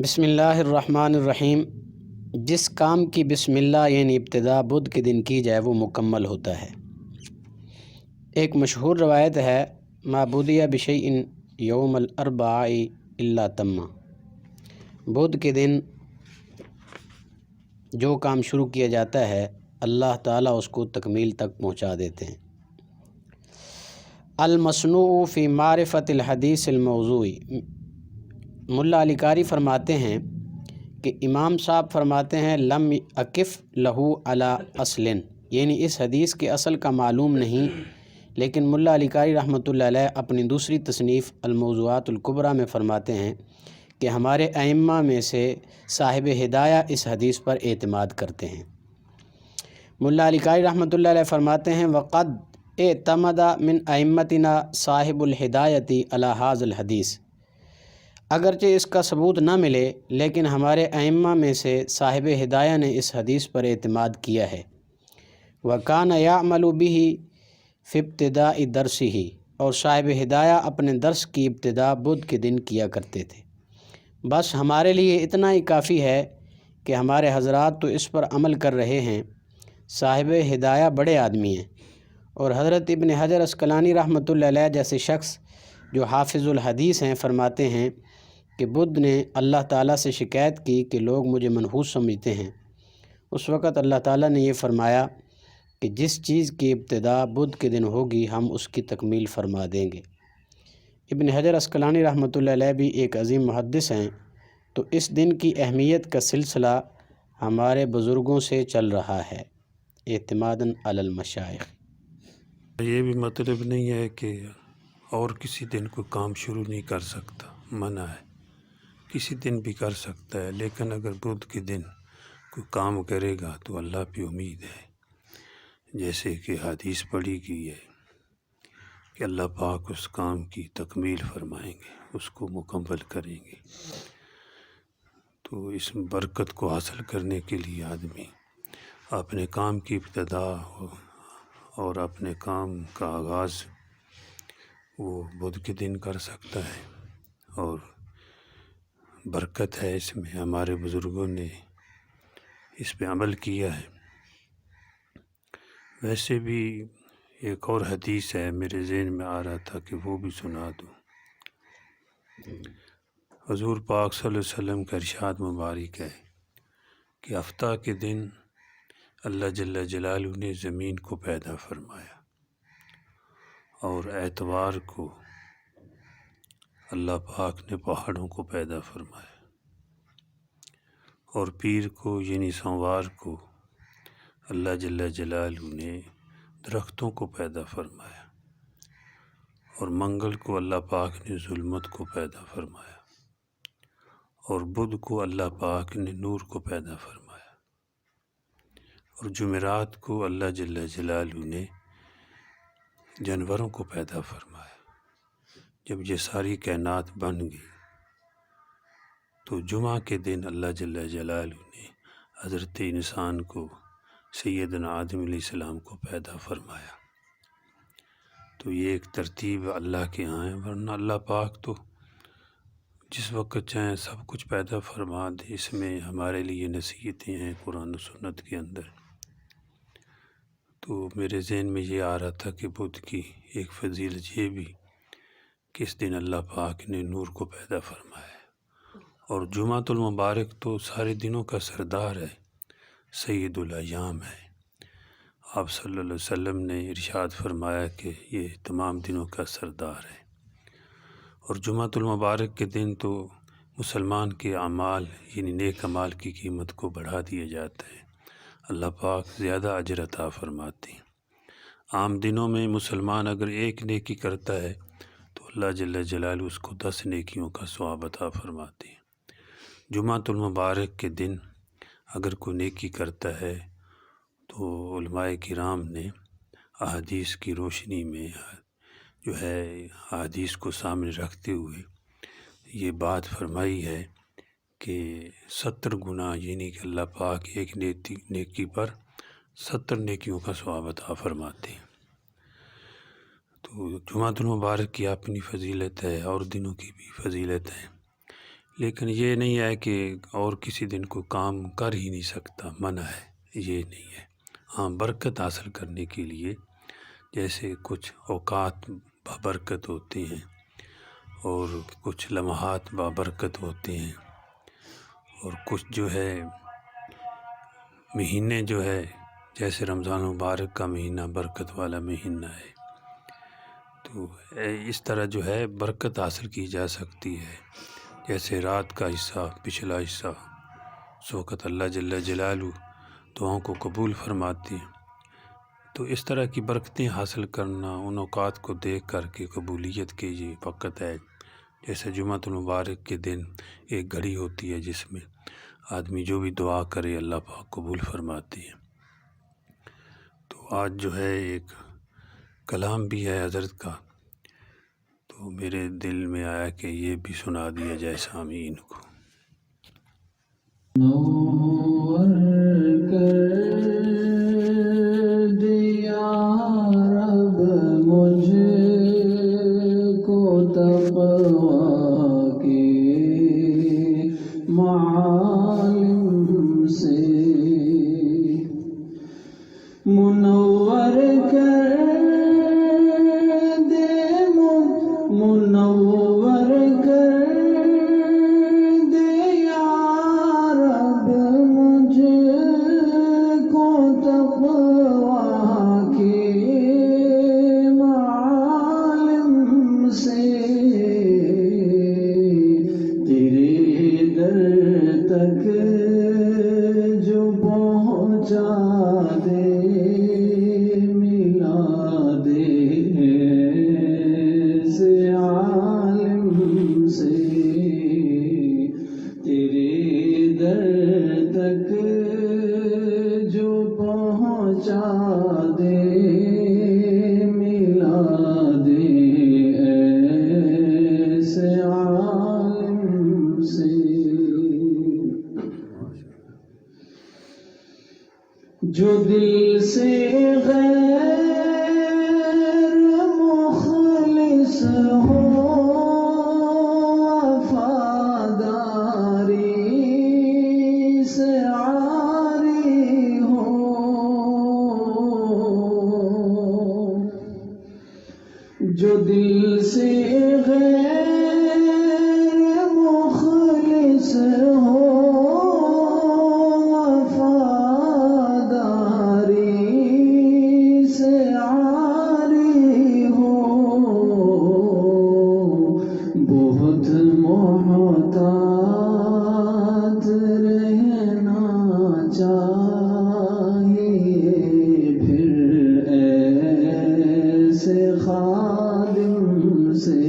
بسم اللہ الرحمن الرحیم۔ جس کام کی بسم اللہ یعنی ابتدا بدھ کے دن کی جائے وہ مکمل ہوتا ہے۔ ایک مشہور روایت ہے، معبودیہ بشیء یوم الاربعاء الا تم۔ بدھ کے دن جو کام شروع کیا جاتا ہے اللہ تعالیٰ اس کو تکمیل تک پہنچا دیتے ہیں۔ المصنوع فی معرفت الحدیث الموضوعی، ملا علی قاری فرماتے ہیں کہ امام صاحب فرماتے ہیں لم اقف لہو علی اصل، یعنی اس حدیث کے اصل کا معلوم نہیں، لیکن ملا علی قاری رحمۃ اللہ علیہ اپنی دوسری تصنیف الموضوعات الکبریٰ میں فرماتے ہیں کہ ہمارے ائمہ میں سے صاحب ہدایہ اس حدیث پر اعتماد کرتے ہیں۔ ملا علی قاری رحمۃ اللہ علیہ فرماتے ہیں وقد اعتمد من ائمتنا صاحب الہدایۃ علی ھذا الحدیث، اگرچہ اس کا ثبوت نہ ملے لیکن ہمارے ائمہ میں سے صاحب ہدایہ نے اس حدیث پر اعتماد کیا ہے۔ وَكَانَ يَعْمَلُ بِهِ فِي ابْتِدَاءِ دَرْسِهِ، اور صاحب ہدایہ اپنے درس کی ابتدا بدھ کے دن کیا کرتے تھے۔ بس ہمارے لیے اتنا ہی کافی ہے کہ ہمارے حضرات تو اس پر عمل کر رہے ہیں۔ صاحب ہدایہ بڑے آدمی ہیں، اور حضرت ابن حجر عسقلانی رحمۃ اللہ علیہ جیسے شخص جو حافظ الحدیث ہیں فرماتے ہیں کہ بدھ نے اللہ تعالیٰ سے شکایت کی کہ لوگ مجھے منحوس سمجھتے ہیں۔ اس وقت اللہ تعالیٰ نے یہ فرمایا کہ جس چیز کی ابتدا بدھ کے دن ہوگی ہم اس کی تکمیل فرما دیں گے۔ ابن حجر عسقلانی رحمۃ اللہ علیہ بھی ایک عظیم محدث ہیں، تو اس دن کی اہمیت کا سلسلہ ہمارے بزرگوں سے چل رہا ہے، اعتماداً علی المشائخ۔ یہ بھی مطلب نہیں ہے کہ اور کسی دن کوئی کام شروع نہیں کر سکتا، منع ہے، کسی دن بھی کر سکتا ہے، لیکن اگر بدھ کے دن کوئی کام کرے گا تو اللہ پہ امید ہے، جیسے کہ حدیث پڑھی گئی ہے کہ اللہ پاک اس کام کی تکمیل فرمائیں گے، اس کو مکمل کریں گے۔ تو اس برکت کو حاصل کرنے کے لیے آدمی اپنے کام کی ابتدا اور اپنے کام کا آغاز وہ بدھ کے دن کر سکتا ہے، اور برکت ہے اس میں، ہمارے بزرگوں نے اس پہ عمل کیا ہے۔ ویسے بھی ایک اور حدیث ہے میرے ذہن میں آ رہا تھا کہ وہ بھی سنا دوں۔ حضور پاک صلی اللہ علیہ وسلم کا ارشاد مبارک ہے کہ ہفتہ کے دن اللہ جل جلالہ نے زمین کو پیدا فرمایا، اور اتوار کو اللہ پاک نے پہاڑوں کو پیدا فرمایا، اور پیر کو یعنی سوموار کو اللہ جل جلالہ نے درختوں کو پیدا فرمایا، اور منگل کو اللہ پاک نے ظلمت کو پیدا فرمایا، اور بدھ کو اللہ پاک نے نور کو پیدا فرمایا، اور جمعرات کو اللہ جل جلالہ نے جانوروں کو پیدا فرمایا۔ جب یہ ساری کائنات بن گئی تو جمعہ کے دن اللہ جل جلالہ نے حضرت انسان کو، سیدنا آدم علیہ السلام کو پیدا فرمایا۔ تو یہ ایک ترتیب اللہ کے ہاں ہے، ورنہ اللہ پاک تو جس وقت چاہیں سب کچھ پیدا فرما دے۔ اس میں ہمارے لیے نصیحتیں ہیں قرآن و سنت کے اندر۔ تو میرے ذہن میں یہ آ رہا تھا کہ بدھ کی ایک فضیلت یہ بھی کہ اس دن اللہ پاک نے نور کو پیدا فرمایا، اور جمعۃ المبارک تو سارے دنوں کا سردار ہے، سید الایام ہے۔ آپ صلی اللہ علیہ وسلم نے ارشاد فرمایا کہ یہ تمام دنوں کا سردار ہے، اور جمعۃ المبارک کے دن تو مسلمان کے اعمال یعنی نیک اعمال کی قیمت کو بڑھا دیا جاتا ہے، اللہ پاک زیادہ اجر عطا فرماتے ہیں۔ عام دنوں میں مسلمان اگر ایک نیکی کرتا ہے تو اللہ جل جلالہ اس کو 10 نیکیوں کا ثواب عطا فرماتے ہیں۔ جمعۃ المبارک کے دن اگر کوئی نیکی کرتا ہے تو علماء کرام نے احادیث کی روشنی میں جو ہے احادیث کو سامنے رکھتے ہوئے یہ بات فرمائی ہے کہ 70 گنا، یعنی کہ اللہ پاک ایک نیکی پر 70 نیکیوں کا ثواب عطا فرماتے ہیں۔ تو جمعۃ المبارک کی اپنی فضیلت ہے، اور دنوں کی بھی فضیلت ہے، لیکن یہ نہیں ہے کہ اور کسی دن کو کام کر ہی نہیں سکتا، منع ہے، یہ نہیں ہے۔ ہاں، برکت حاصل کرنے کے لیے جیسے کچھ اوقات بابرکت ہوتے ہیں اور کچھ لمحات بابرکت ہوتے ہیں، اور کچھ جو ہے مہینے جو ہے جیسے رمضان مبارک کا مہینہ برکت والا مہینہ ہے، تو اس طرح جو ہے برکت حاصل کی جا سکتی ہے۔ جیسے رات کا حصہ، پچھلا حصہ، اس وقت اللہ جل جلالہ دعاؤں کو قبول فرماتے ہیں، تو اس طرح کی برکتیں حاصل کرنا ان اوقات کو دیکھ کر کے قبولیت کے یہ وقت ہے۔ جیسے جمعۃ المبارک کے دن ایک گھڑی ہوتی ہے جس میں آدمی جو بھی دعا کرے اللہ پاک قبول فرماتے ہیں۔ تو آج جو ہے ایک کلام بھی ہے حضرت کا، تو میرے دل میں آیا کہ یہ بھی سنا دیا جائے سامعین کو۔ نور کر دیا رب مجھ کو تقویٰ کے معالم سے، منور کر دے، منور کر دے یا رب مجھ کو تقویٰ کے معالم سے، تیرے در تک جو پہنچا دے، ملا دے سے عالم سے، تیرے در تک جو پہنچا دے، ملا دے ایسے عالم سے۔ جو دل سے غیر مخلص ہو، وفاداری سے عاری ہو، جو دل سے غیر مخلص ہو، بہت محتاط رہنا چاہیے پھر ایسے خادم سے،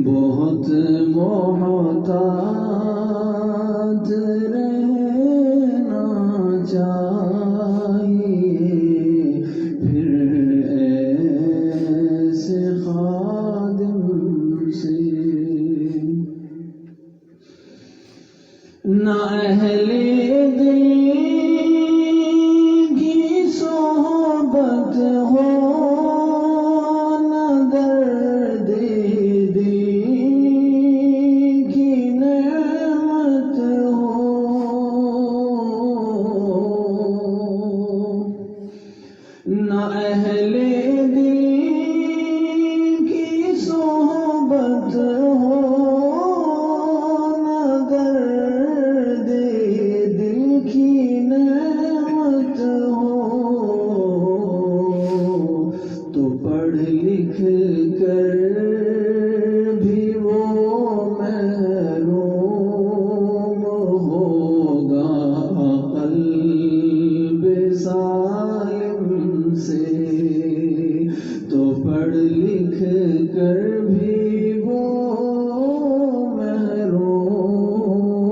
بہت محتاط رہنا چاہیے پھر ایسے خادم سے۔ نہ اہل دل کی صحبت ہو، نہ درد دل کی نعمت ہو، نہ اہل دل کی صحبت ہو، تو پڑھ لکھ کر بھی وہ محروم ہوگا قلب سالم سے، تو پڑھ لکھ کر بھی وہ محروم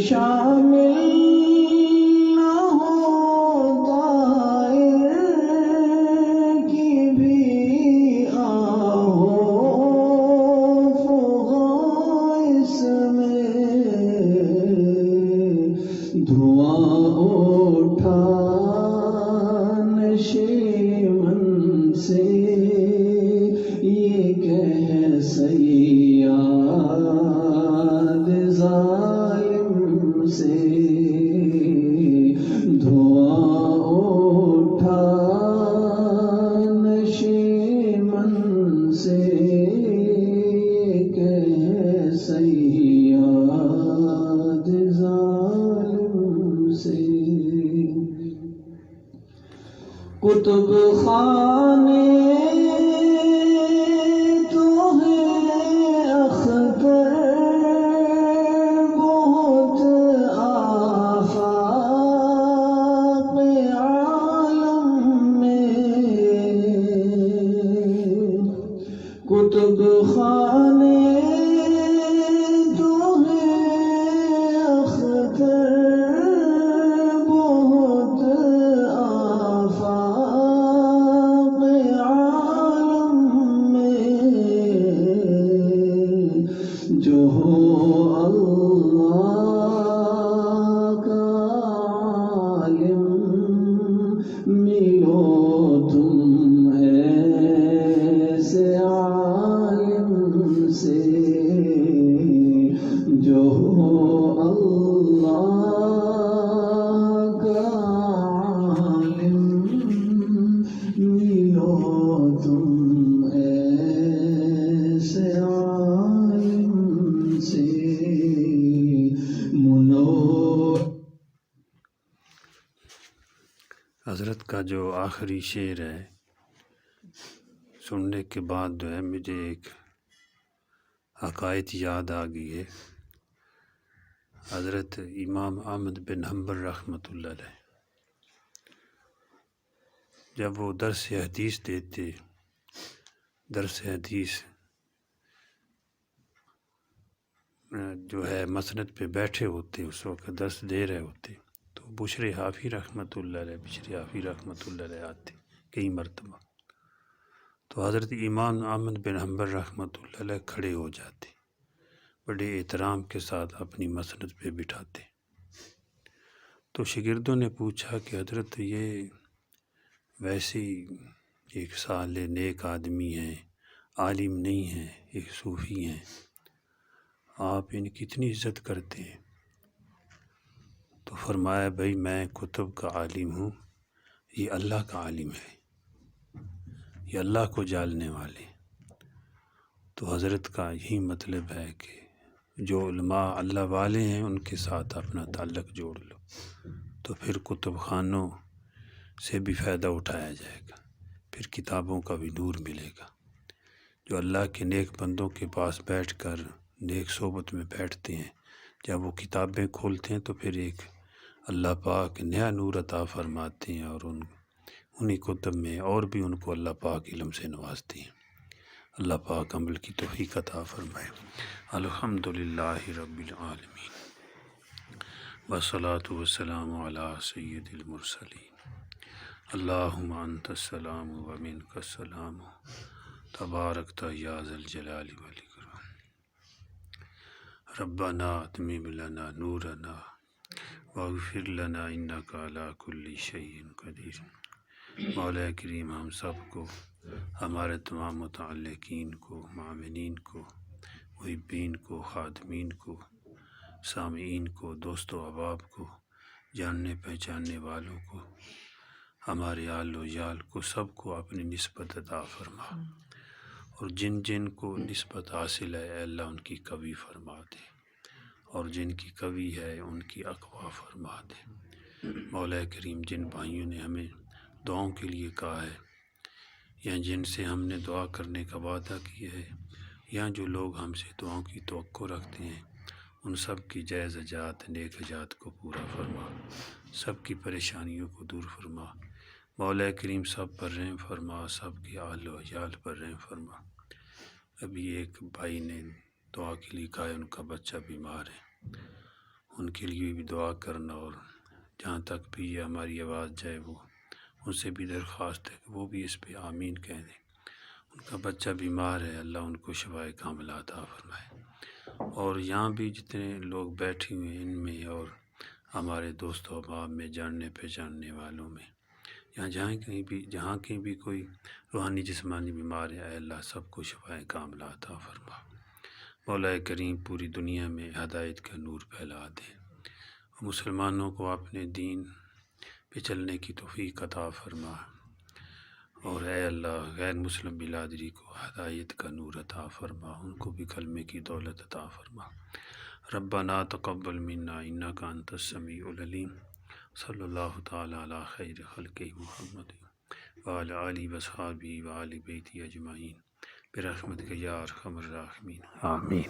شامل نہ ہو طائر کی بھی آہو فغاں اس میں دھواں اٹھا نشیمن سے یہ کہہ صیاد ظالم سے دھواں اٹھا نشیمن سے یہ کہہ صیاد ظالم سے کتب خانے تو ہے اختر بہت آفاق عالم میں کتب خانے تو ہے اختر بہت آفاق عالم میں جو ہو اللہ کا عالم ملو تم ایسے عالم سے جو ہو اللہ کا عالم ملو تم ایسے عالم سے حضرت کا جو آخری شعر ہے سننے کے بعد جو ہے مجھے ایک حقائق یاد آ گئی ہے۔ حضرت امام احمد بن حنبل رحمۃ اللہ علیہ جب وہ درس حدیث دیتے، درس حدیث جو ہے مسند پہ بیٹھے ہوتے، اس وقت درس دے رہے ہوتے تو بشر حافی رحمۃ اللہ علیہ آتے کئی مرتبہ، تو حضرت امام احمد بن حنبل رحمۃ اللہ علیہ کھڑے ہو جاتے، بڑے احترام کے ساتھ اپنی مسند پہ بٹھاتے۔ تو شاگردوں نے پوچھا کہ حضرت یہ ویسے ہی ایک صالح نیک آدمی ہیں، عالم نہیں ہیں، ایک صوفی ہیں، آپ ان کی اتنی عزت کرتے ہیں؟ تو فرمایا بھائی میں کتب کا عالم ہوں، یہ اللہ کا عالم ہے، یہ اللہ کو جاننے والے۔ تو حضرت کا یہی مطلب ہے کہ جو علماء اللہ والے ہیں ان کے ساتھ اپنا تعلق جوڑ لو، تو پھر کتب خانوں سے بھی فائدہ اٹھایا جائے گا، پھر کتابوں کا بھی نور ملے گا۔ جو اللہ کے نیک بندوں کے پاس بیٹھ کر نیک صحبت میں بیٹھتے ہیں، جب وہ کتابیں کھولتے ہیں تو پھر ایک اللہ پاک نیا نور عطا فرماتے ہیں، اور انہی کتب میں اور بھی ان کو اللہ پاک علم سے نوازتے ہیں۔ اللہ پاک عمل کی توفیق عطا فرمائے۔ الحمدللہ رب العالمین والصلاة والسلام علی سید المرسلین۔ اللہم انت السلام و منک السلام تبارکت یا ذا الجلال والاکرام۔ ربنا اتمم لنا نورنا واغفر لنا انک علی کل شیء قدیر۔ مولا کریم ہم سب کو، ہمارے تمام متعلقین کو، معاونین کو، محبین کو، خادمین کو، سامعین کو، دوست و احباب کو، جاننے پہچاننے والوں کو، ہمارے آل و یال کو، سب کو اپنی نسبت عطا فرما، اور جن جن کو نسبت حاصل ہے اے اللہ ان کی قوی فرما دے، اور جن کی قوی ہے ان کی اقوا فرما دے۔ مولا کریم جن بھائیوں نے ہمیں دعاؤں کے لیے کہا ہے، یا جن سے ہم نے دعا کرنے کا وعدہ کیا ہے، یا جو لوگ ہم سے دعاؤں کی توقع رکھتے ہیں، ان سب کی جائز حاجات نیک حاجات کو پورا فرما، سب کی پریشانیوں کو دور فرما۔ مولا کریم سب پر رحم فرما، سب کی آل و عیال پر رحم فرما۔ ابھی ایک بھائی نے دعا کے لیے کہا ہے، ان کا بچہ بیمار ہے، ان کے لیے بھی دعا کرنا، اور جہاں تک بھی یہ ہماری آواز جائے وہ ان سے بھی درخواست ہے کہ وہ بھی اس پہ آمین کہہ دیں۔ ان کا بچہ بیمار ہے، اللہ ان کو شفائے کاملہ عطا فرمائے۔ اور یہاں بھی جتنے لوگ بیٹھے ہوئے ہیں ان میں، اور ہمارے دوست و احباب میں، جاننے پہچاننے والوں میں، جہاں کہیں بھی کوئی روحانی جسمانی بیمار ہے، اے اللہ سب کو شفائے کاملہ عطا فرما۔ مولا کریم پوری دنیا میں ہدایت کا نور پھیلا دے، مسلمانوں کو اپنے دین پہ چلنے کی توفیق عطا فرما، اور اے اللہ غیر مسلم بلادری کو ہدایت کا نور عطا فرما، ان کو بھی کلمے کی دولت عطا فرما۔ ربنا تقبل منا انک انت السمیع العلیم، صلی اللہ تعالی علی خیر خلقہ محمد وعلی آلہ وصحبہ وآل بیتہ اجمعین برحمتک یا ارحم الراحمین، آمین۔